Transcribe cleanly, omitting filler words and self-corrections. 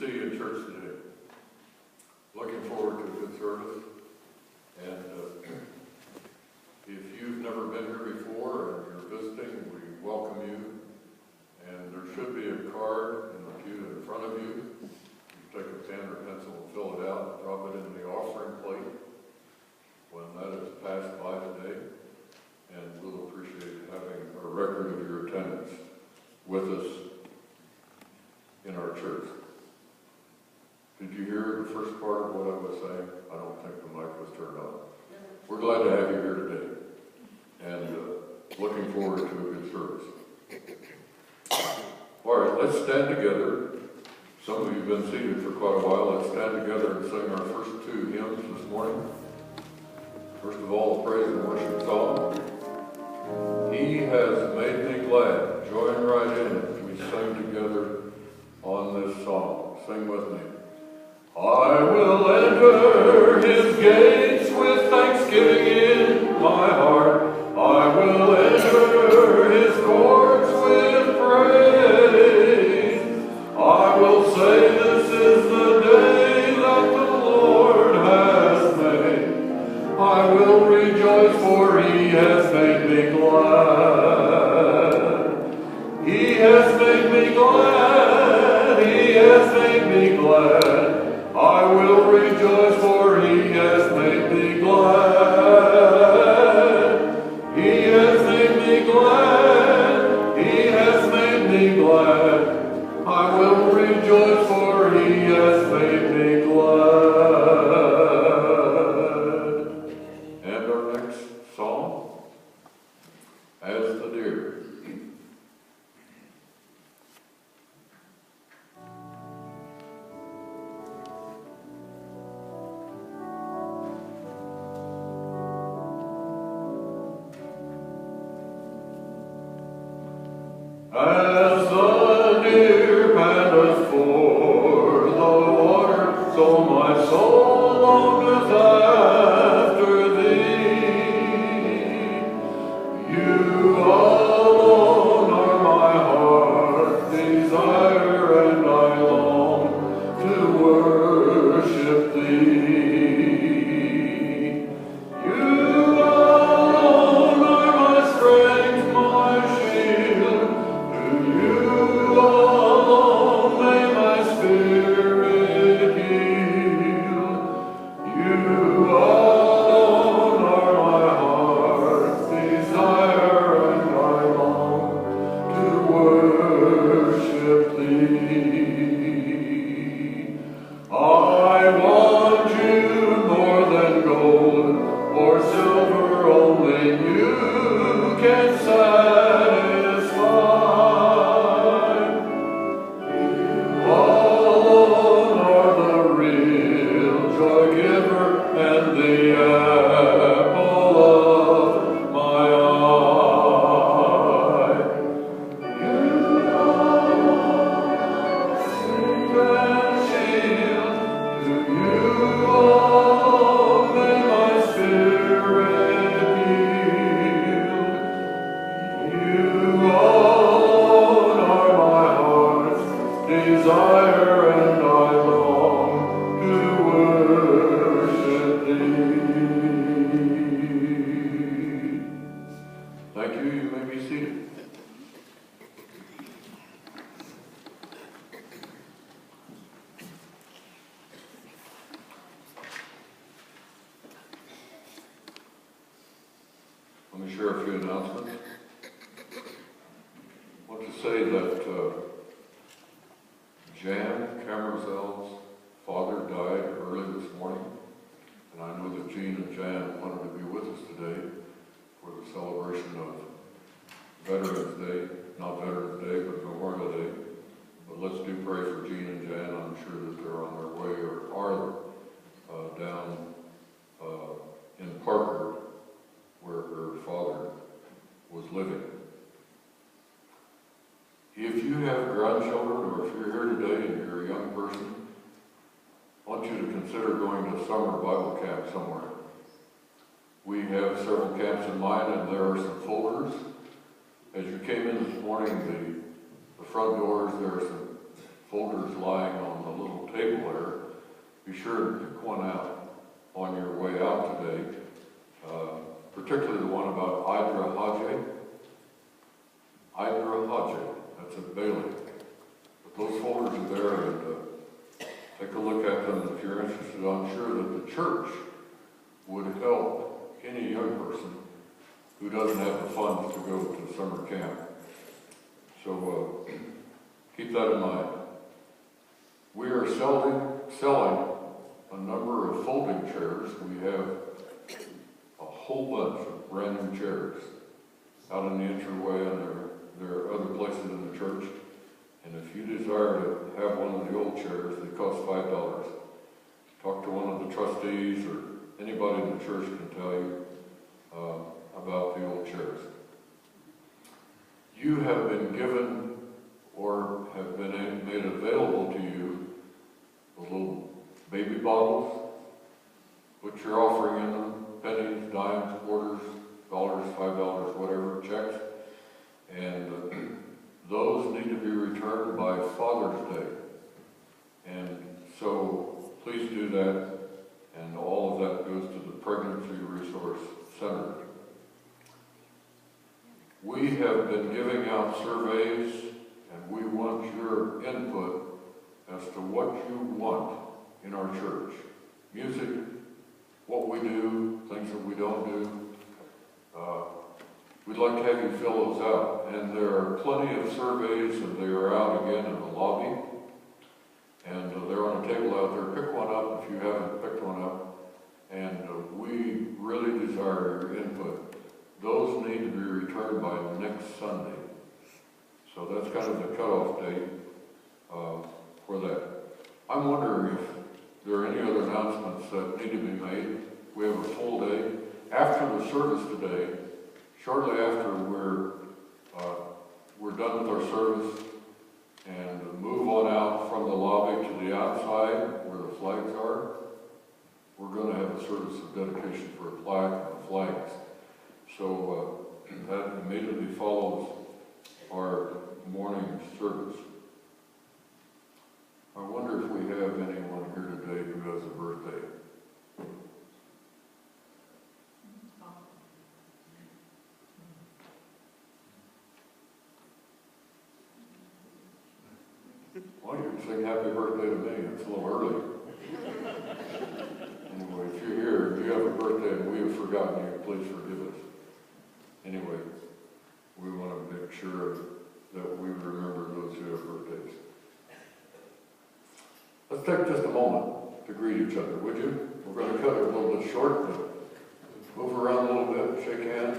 see you in church today. Looking forward to a good service. And if you've never been here before and you're visiting, we welcome you. And there should be a card in the pew in front of you. You take a pen or pencil and fill it out and drop it in the offering plate when that is passed by today. And we'll appreciate having a record of your attendance with us in our church. Did you hear the first part of what I was saying? I don't think the mic was turned on. We're glad to have you here today, and looking forward to a good service. All right, let's stand together. Some of you have been seated for quite a while. Let's stand together and sing our first two hymns this morning. First of all, the praise and worship song. He has made me glad. Join right in as we sing together on this song. Sing with me. I will enter his gates with thanksgiving in my heart. I will enter his courts with praise. I will say this is the day that the Lord has made. I will rejoice, for he has made me glad. He has made me glad. He has made me glad. I will rejoice, for he has made me glad. He has made me glad. He has made me glad. I will rejoice, for he has made me glad. And our next song, As the Deer. As the deer panteth for the water, so my soul longeth after thee. You alone are my heart's desire, and I long to worship thee. You alone are my strength, my shield. You alone may my spirit yield. You alone are my heart's desire, and I long to worship thee. I want you more than gold or silver, only you can satisfy. And the apple of my eye. You alone sing and shield. To you alone may my spirit yield. You alone are my heart's desire, and I long to worship thee. Thank you. You may be seated. Let me share a few announcements. I want to say that Jan Camerzel's father died early this morning, and I know that Jean and Jan wanted to be with us today for the celebration of Veterans Day, not Veterans Day, but Memorial Day. But let's do pray for Jean and Jan. I'm sure that they're on their way or are down in Parker, where her father was living. If you have grandchildren, or if you're here today and you're a young person, I want you to consider going to summer Bible camp somewhere. We have several camps in mind, and there are some folders. As you came in this morning, the front doors, there are some folders lying on the little the table there. Be sure to pick one out on your way out today, particularly the one about Idra Hajj. Idra Hajj, that's at Bailey. But those folders are there, and take a look at them if you're interested. I'm sure that the church would help any young person who doesn't have the funds to go to summer camp. So keep that in mind. We are selling a number of folding chairs. We have a whole bunch of brand new chairs out in the entryway, and there are other places in the church. And if you desire to have one of the old chairs, they cost $5. Talk to one of the trustees, or anybody in the church can tell you about the old chairs. You have been given or have been made available to you the little baby bottles. Put your offering in them, pennies, dimes, quarters, dollars, $5, whatever, checks. And those need to be returned by Father's Day. And so please do that, and all of that goes to the Pregnancy Resource Center. We have been giving out surveys, and we want your input as to what you want in our church. Music, what we do, things that we don't do. We'd like to have you fill those out. And there are plenty of surveys, and they are out again in the lobby. And they're on a table out there. Pick one up if you haven't picked one up. And we really desire your input. Those need to be returned by next Sunday. So that's kind of the cutoff date for that. I'm wondering if there are any other announcements that need to be made. We have a full day. After the service today, shortly after we're done with our service, and move on out from the lobby to the outside where the flags are, we're going to have a service of dedication for a plaque and flags. So that immediately follows our morning service. I wonder if we have anyone here today who has a birthday. Well, you can sing happy birthday to me. It's a little early. Anyway, if you're here, if you have a birthday and we have forgotten you, please forgive us. Anyway, we want to make sure that we remember those who have birthdays. Let's take just a moment to greet each other, would you? We're going to cut it a little bit short, but move around a little bit, shake hands.